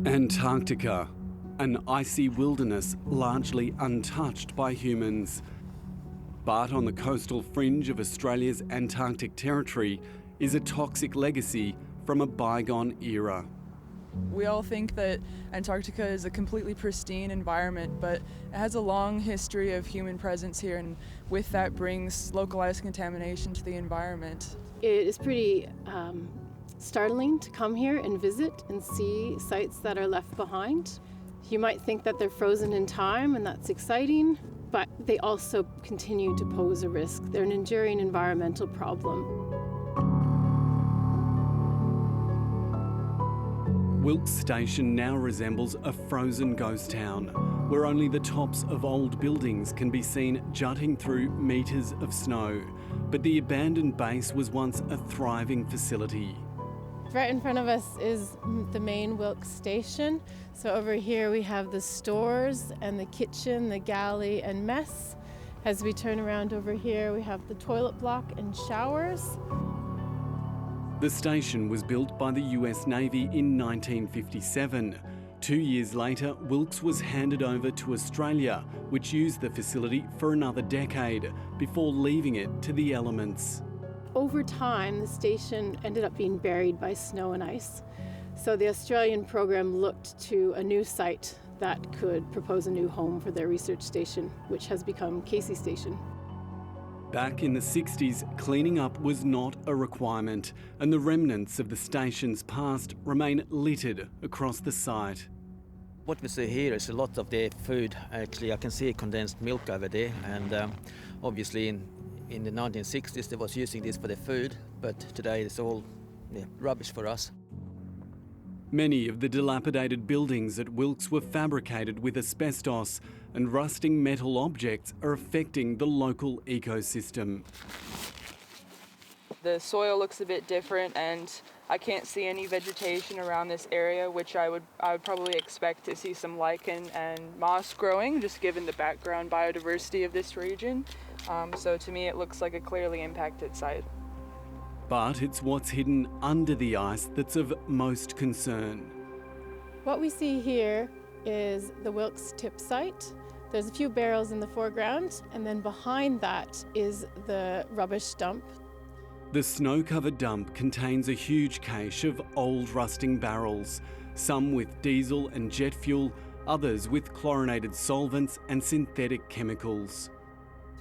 Antarctica, an icy wilderness largely untouched by humans. But on the coastal fringe of Australia's Antarctic territory is a toxic legacy from a bygone era. We all think that Antarctica is a completely pristine environment, but it has a long history of human presence here, and with that brings localized contamination to the environment. It is pretty startling to come here and visit and see sites that are left behind. You might think that they're frozen in time, and that's exciting, but they also continue to pose a risk. They're an enduring environmental problem. Wilkes Station now resembles a frozen ghost town, where only the tops of old buildings can be seen jutting through metres of snow. But the abandoned base was once a thriving facility. Right in front of us is the main Wilkes Station. So over here we have the stores and the kitchen, the galley and mess. As we turn around over here, we have the toilet block and showers. The station was built by the US Navy in 1957. 2 years later, Wilkes was handed over to Australia, which used the facility for another decade before leaving it to the elements. Over time, the station ended up being buried by snow and ice. So the Australian program looked to a new site that could propose a new home for their research station, which has become Casey Station. Back in the 60s, cleaning up was not a requirement, and the remnants of the station's past remain littered across the site. What we see here is a lot of their food. Actually, I can see condensed milk over there, and obviously in the 1960s they was using this for their food, but today it's all rubbish for us. Many of the dilapidated buildings at Wilkes were fabricated with asbestos, and rusting metal objects are affecting the local ecosystem. The soil looks a bit different, and I can't see any vegetation around this area, which I would probably expect to see some lichen and moss growing, just given the background biodiversity of this region. So to me, it looks like a clearly impacted site. But it's what's hidden under the ice that's of most concern. What we see here is the Wilkes tip site. There's a few barrels in the foreground, and then behind that is the rubbish dump. The snow-covered dump contains a huge cache of old rusting barrels, some with diesel and jet fuel, others with chlorinated solvents and synthetic chemicals.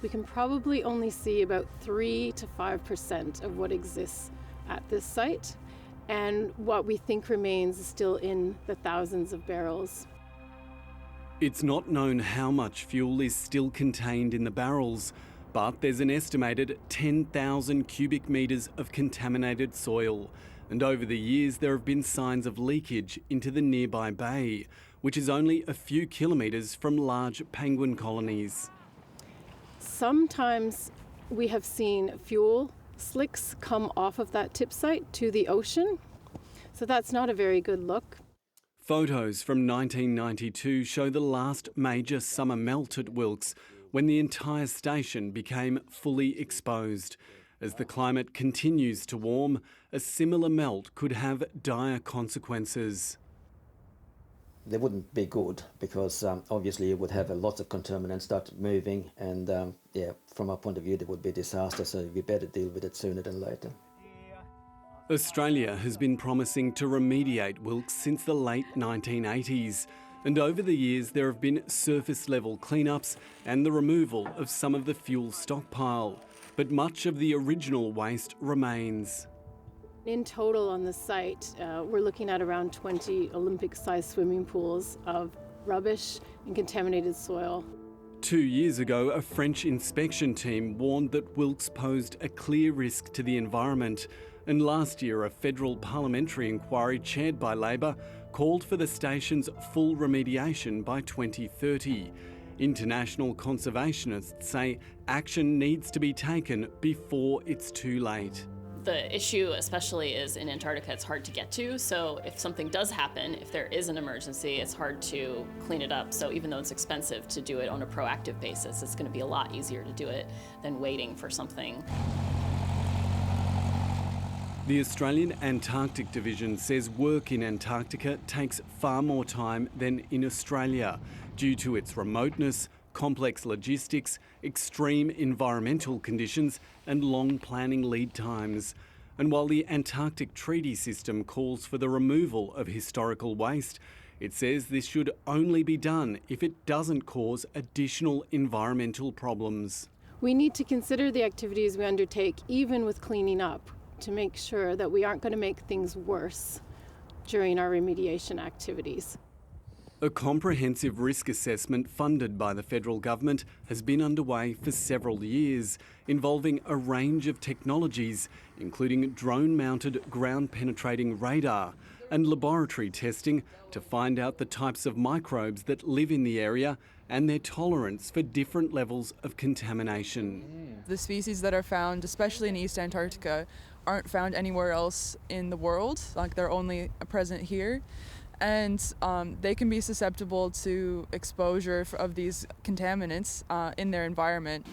We can probably only see about 3 to 5% of what exists at this site, and what we think remains is still in the thousands of barrels. It's not known how much fuel is still contained in the barrels, but there's an estimated 10,000 cubic metres of contaminated soil, and over the years there have been signs of leakage into the nearby bay, which is only a few kilometres from large penguin colonies. Sometimes we have seen fuel slicks come off of that tip site to the ocean, so that's not a very good look. Photos from 1992 show the last major summer melt at Wilkes, when the entire station became fully exposed. As the climate continues to warm, a similar melt could have dire consequences. They wouldn't be good because obviously it would have a lot of contaminants start moving, and from our point of view it would be a disaster, so we better deal with it sooner than later. Australia has been promising to remediate Wilkes since the late 1980s, and over the years there have been surface level cleanups and the removal of some of the fuel stockpile, but much of the original waste remains. In total on the site, we're looking at around 20 Olympic-sized swimming pools of rubbish and contaminated soil. 2 years ago, a French inspection team warned that Wilkes posed a clear risk to the environment, and last year a federal parliamentary inquiry chaired by Labor called for the station's full remediation by 2030. International conservationists say action needs to be taken before it's too late. The issue especially is in Antarctica, it's hard to get to, so if something does happen, if there is an emergency, it's hard to clean it up. So even though it's expensive to do it on a proactive basis, it's going to be a lot easier to do it than waiting for something. The Australian Antarctic Division says work in Antarctica takes far more time than in Australia due to its remoteness, complex logistics, extreme environmental conditions and long planning lead times. And while the Antarctic Treaty System calls for the removal of historical waste, it says this should only be done if it doesn't cause additional environmental problems. We need to consider the activities we undertake, even with cleaning up, to make sure that we aren't going to make things worse during our remediation activities. A comprehensive risk assessment funded by the federal government has been underway for several years, involving a range of technologies, including drone-mounted ground-penetrating radar and laboratory testing to find out the types of microbes that live in the area and their tolerance for different levels of contamination. The species that are found, especially in East Antarctica, aren't found anywhere else in the world. Like, they're only present here. And they can be susceptible to exposure of these contaminants in their environment.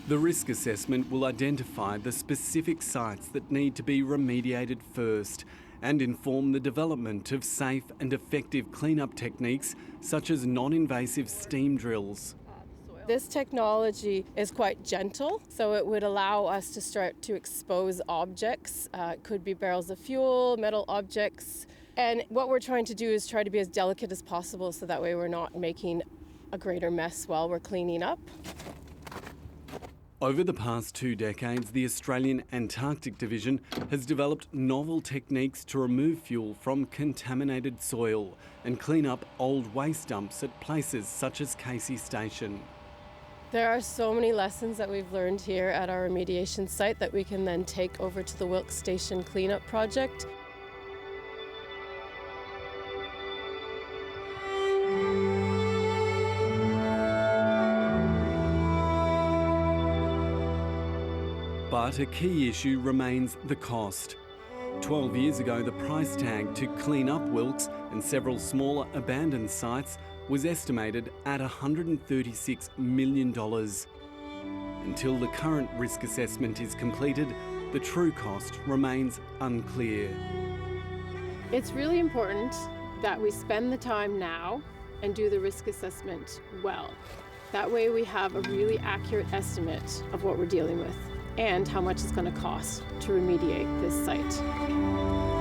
The risk assessment will identify the specific sites that need to be remediated first and inform the development of safe and effective cleanup techniques such as non-invasive steam drills. This technology is quite gentle, so it would allow us to start to expose objects. It could be barrels of fuel, metal objects. And what we're trying to do is try to be as delicate as possible so that way we're not making a greater mess while we're cleaning up. Over the past 2 decades, the Australian Antarctic Division has developed novel techniques to remove fuel from contaminated soil and clean up old waste dumps at places such as Casey Station. There are so many lessons that we've learned here at our remediation site that we can then take over to the Wilkes Station cleanup project. But a key issue remains the cost. 12 years ago, the price tag to clean up Wilkes and several smaller abandoned sites was estimated at $136 million. Until the current risk assessment is completed, the true cost remains unclear. It's really important that we spend the time now and do the risk assessment well. That way we have a really accurate estimate of what we're dealing with and how much it's going to cost to remediate this site.